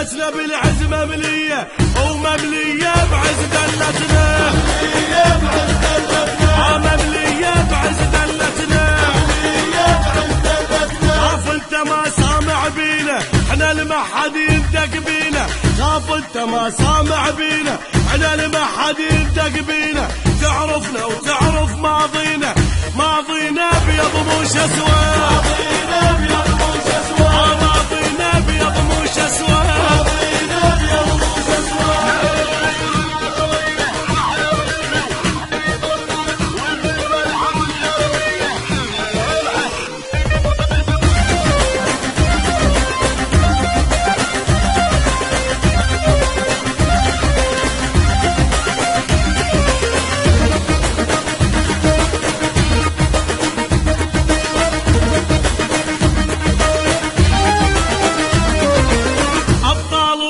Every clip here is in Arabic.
دلتنا بالعز مملية ومملية بعز دلتنا، مملية بعز دلتنا. خاف انت ما سامع بينا احنا لما حد يندق بينا، خاف انت ما سامع بينا احنا لما حد يندق بينا. تعرفنا وتعرف ماضينا، ماضينا بيض مش اسود، ماضينا بيض مش اسود، ماضينا بيض مش اسود.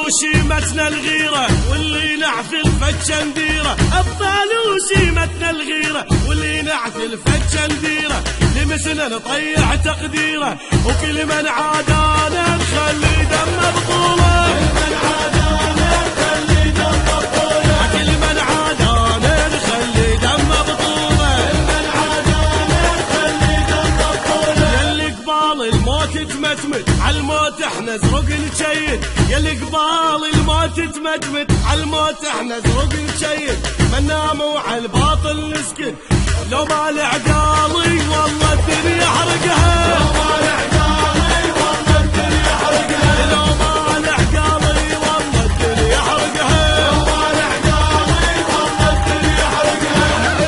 وشيمتنا الغيرة واللي نعثل فتشنديرة، أبطال وشيمتنا الغيرة واللي نعثل فتشنديرة. لمسنا نطيع تقديره وكل من عادانا نخلي دم بطولة، كل من عادانا نخلي دم بطولة، كل من عادانا نخلي دم بطولة، كل من عادانا نخلي دم بطولة. يلي قبال الموت تمتمت عالموت احنا زرق نشيد، يلي قبال الموت تمتمت عالموت احنا زرق نشيد. ما نناموا عالباطل نسكت لو ما العقالي والله الدنيا حرقها، لو ما العقالي والله الدنيا حرقها، لو ما العقالي والله الدنيا حرقها، لو ما العقالي والله الدنيا حرقها.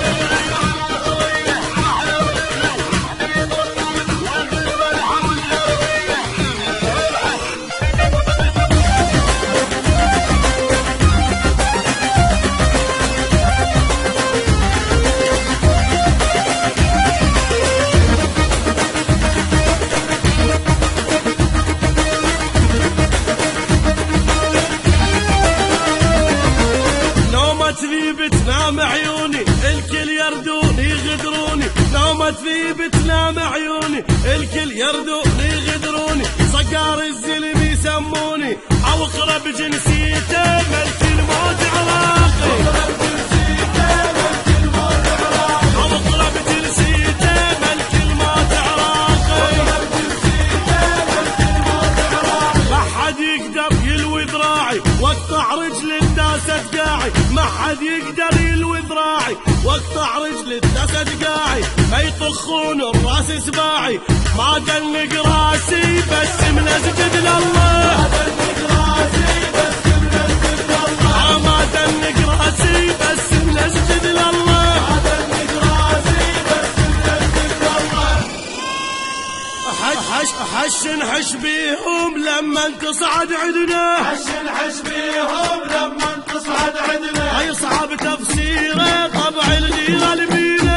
بتنام عيوني الكل يردوني يغدروني، نومت في بتنام عيوني الكل يردوني يغدروني. صقار الزلم يسموني او اقرب جنسيته ملك الموت عراقي، او اقرب جنسيته ملك الموت عراقي. ما حد يقدر يلوي ذراعي واقطع رجل الناس اتقاعي، ما حد يقدر يلوي ذراعي واقطع رجل الناس اتقاعي. ما يطخون الراس سباعي ما دنق راسي بس من اسجد لله، ما دنق راسي بس من اسجد لله، ما دنق راسي بس من اسجد لله، ما دنق راسي بس من اسجد لله. حش نحش بيهم لما تصعد عدنا، حش نحش بيهم لما تصعد عدنا. هاي صعب تفسيره طبع الغيرة البينا،